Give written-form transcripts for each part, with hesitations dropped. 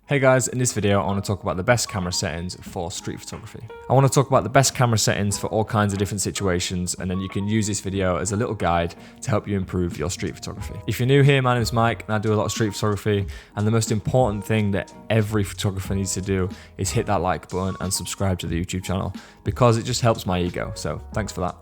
Hey guys, in this video I want to talk about the best camera settings for street photography. I want to talk about the best camera settings for all kinds of different situations, and then you can use this video as a little guide to help you improve your street photography. If you're new here, my name is Mike and I do a lot of street photography, and the most important thing that every photographer needs to do is hit that like button and subscribe to the YouTube channel, because it just helps my ego, so thanks for that.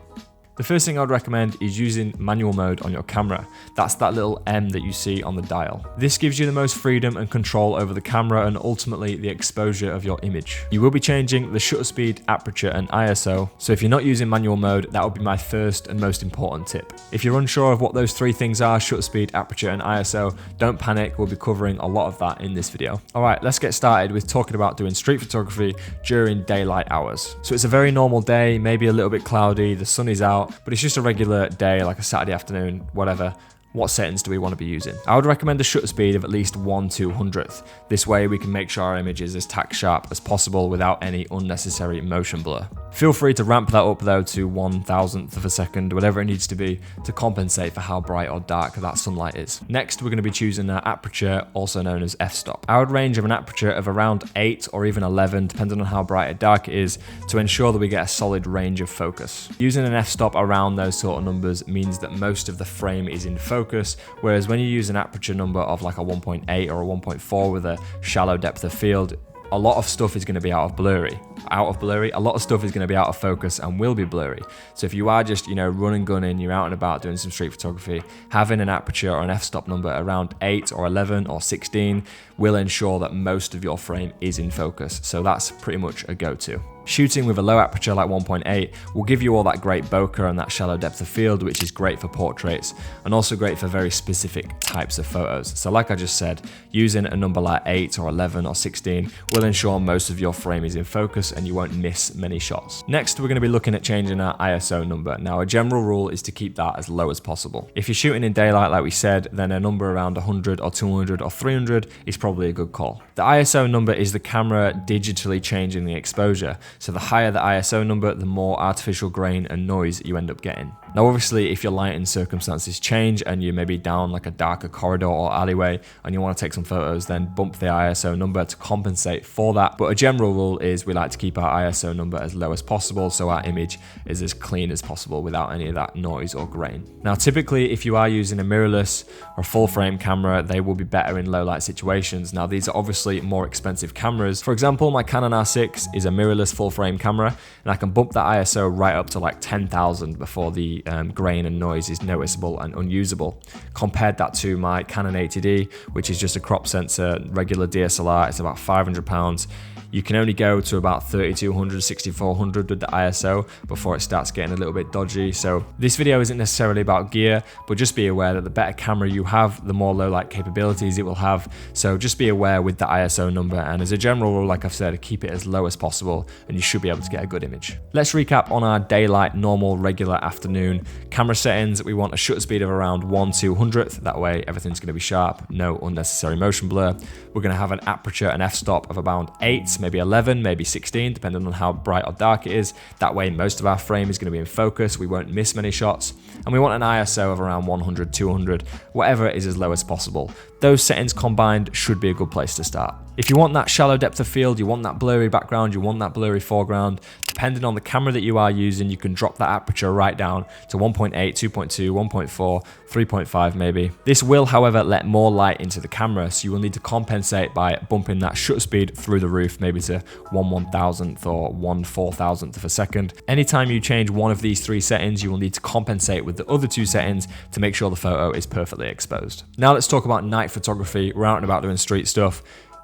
The first thing I would recommend is using manual mode on your camera. That's that little M that you see on the dial. This gives you the most freedom and control over the camera and ultimately the exposure of your image. You will be changing the shutter speed, aperture and ISO, so if you're not using manual mode, that would be my first and most important tip. If you're unsure of what those three things are, shutter speed, aperture and ISO, don't panic, we'll be covering a lot of that in this video. Alright, let's get started with talking about doing street photography during daylight hours. So it's a very normal day, maybe a little bit cloudy, the sun is out, but it's just a regular day, like a Saturday afternoon, whatever. What settings do we want to be using? I would recommend a shutter speed of at least 1/200th. This way we can make sure our image is as tack sharp as possible without any unnecessary motion blur. Feel free to ramp that up though to 1,000th of a second, whatever it needs to be to compensate for how bright or dark that sunlight is. Next, we're going to be choosing our aperture, also known as f-stop. I would range of an aperture of around 8 or even 11, depending on how bright or dark it is, to ensure that we get a solid range of focus. Using an f-stop around those sort of numbers means that most of the frame is in focus, whereas when you use an aperture number of like a 1.8 or a 1.4 with a shallow depth of field, a lot of stuff is going to be out of blurry. A lot of stuff is going to be out of focus and will be blurry. So if you are just, run and gunning, you're out and about doing some street photography, having an aperture or an f-stop number around 8 or 11 or 16 will ensure that most of your frame is in focus. So that's pretty much a go-to. Shooting with a low aperture like 1.8 will give you all that great bokeh and that shallow depth of field, which is great for portraits and also great for very specific types of photos. So like I just said, using a number like 8 or 11 or 16 will ensure most of your frame is in focus and you won't miss many shots. Next, we're going to be looking at changing our ISO number. Now, a general rule is to keep that as low as possible. If you're shooting in daylight, like we said, then a number around 100 or 200 or 300 is probably a good call. The ISO number is the camera digitally changing the exposure. So the higher the ISO number, the more artificial grain and noise you end up getting. Now obviously if your lighting circumstances change and you're maybe down like a darker corridor or alleyway and you want to take some photos, then bump the ISO number to compensate for that. But a general rule is we like to keep our ISO number as low as possible so our image is as clean as possible without any of that noise or grain. Now typically if you are using a mirrorless or full frame camera, they will be better in low light situations. Now these are obviously more expensive cameras. For example, my Canon R6 is a mirrorless full frame camera and I can bump that ISO right up to like 10,000 before the grain and noise is noticeable and unusable. Compared that to my Canon 80D, which is just a crop sensor, regular DSLR, it's about £500. You can only go to about 3200, 6400 with the ISO before it starts getting a little bit dodgy. So this video isn't necessarily about gear, but just be aware that the better camera you have, the more low light capabilities it will have. So just be aware with the ISO number, and as a general rule, like I've said, keep it as low as possible and you should be able to get a good image. Let's recap on our daylight, normal, regular afternoon camera settings. We want a shutter speed of around 1/200th. That way everything's going to be sharp, no unnecessary motion blur. We're going to have an aperture and f-stop of about 8, maybe 11, maybe 16, depending on how bright or dark it is. That way most of our frame is going to be in focus, we won't miss many shots. And we want an ISO of around 100, 200, whatever is as low as possible. Those settings combined should be a good place to start. If you want that shallow depth of field, you want that blurry background, you want that blurry foreground, depending on the camera that you are using, you can drop that aperture right down to 1.8, 2.2, 1.4, 3.5 maybe. This will, however, let more light into the camera, so you will need to compensate by bumping that shutter speed through the roof, maybe to 1/1000th or 1/4000th of a second. Anytime you change one of these three settings, you will need to compensate with the other two settings to make sure the photo is perfectly exposed. Now let's talk about night photography. We're out and about doing street stuff.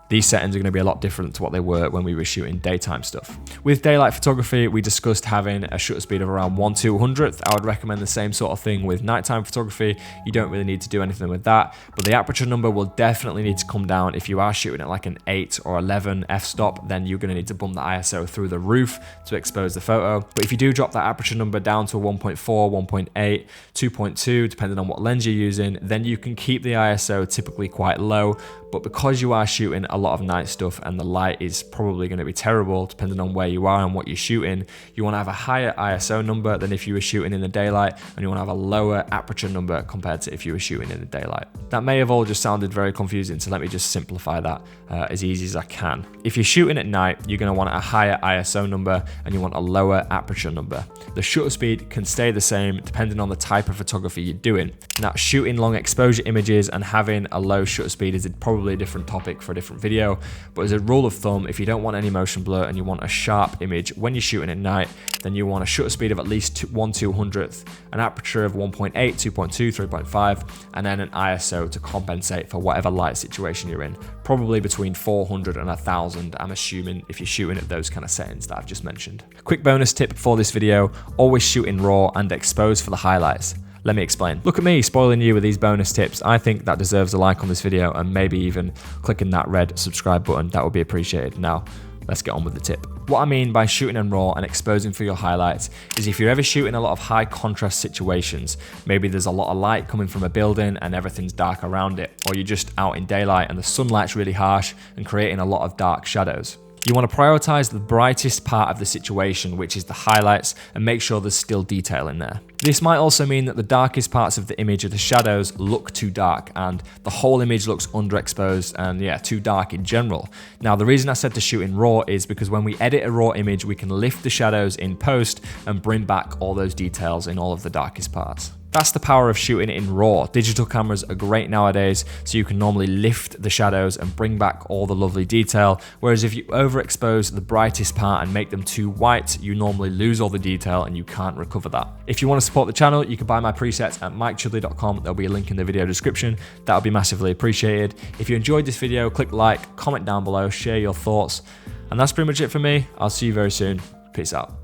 These settings are going to be a lot different to what they were when we were shooting daytime stuff. With daylight photography, we discussed having a shutter speed of around 1/200th. I would recommend the same sort of thing with nighttime photography. You don't really need to do anything with that, but the aperture number will definitely need to come down. If you are shooting at like an 8 or 11 f-stop, then you're going to need to bump the ISO through the roof to expose the photo. But if you do drop that aperture number down to 1.4, 1.8, 2.2, depending on what lens you're using, then you can keep the ISO typically quite low. But because you are shooting a lot of night stuff and the light is probably going to be terrible depending on where you are and what you're shooting, you want to have a higher ISO number than if you were shooting in the daylight, and you want to have a lower aperture number compared to if you were shooting in the daylight. That may have all just sounded very confusing, so let me just simplify that as easy as I can. If you're shooting at night, you're going to want a higher ISO number and you want a lower aperture number. The shutter speed can stay the same depending on the type of photography you're doing. Now, shooting long exposure images and having a low shutter speed is probably a different topic for a different video, but as a rule of thumb, if you don't want any motion blur and you want a sharp image when you're shooting at night, then you want a shutter speed of at least 1/200th, an aperture of 1.8, 2.2, 3.5, and then an ISO to compensate for whatever light situation you're in. Probably between 400 and 1000, I'm assuming, if you're shooting at those kind of settings that I've just mentioned. Quick bonus tip for this video, always shoot in RAW and expose for the highlights. Let me explain. Look at me spoiling you with these bonus tips. I think that deserves a like on this video and maybe even clicking that red subscribe button. That would be appreciated. Now, let's get on with the tip. What I mean by shooting in RAW and exposing for your highlights is if you're ever shooting a lot of high contrast situations, maybe there's a lot of light coming from a building and everything's dark around it, or you're just out in daylight and the sunlight's really harsh and creating a lot of dark shadows. You want to prioritize the brightest part of the situation, which is the highlights, and make sure there's still detail in there. This might also mean that the darkest parts of the image or the shadows look too dark and the whole image looks underexposed and too dark in general. Now, the reason I said to shoot in RAW is because when we edit a RAW image, we can lift the shadows in post and bring back all those details in all of the darkest parts. That's the power of shooting it in RAW. Digital cameras are great nowadays, so you can normally lift the shadows and bring back all the lovely detail, whereas if you overexpose the brightest part and make them too white, you normally lose all the detail and you can't recover that. If you want to support the channel, you can buy my presets at mikechudley.com. There'll be a link in the video description. That would be massively appreciated. If you enjoyed this video, click like, comment down below, share your thoughts, and that's pretty much it for me. I'll see you very soon. Peace out.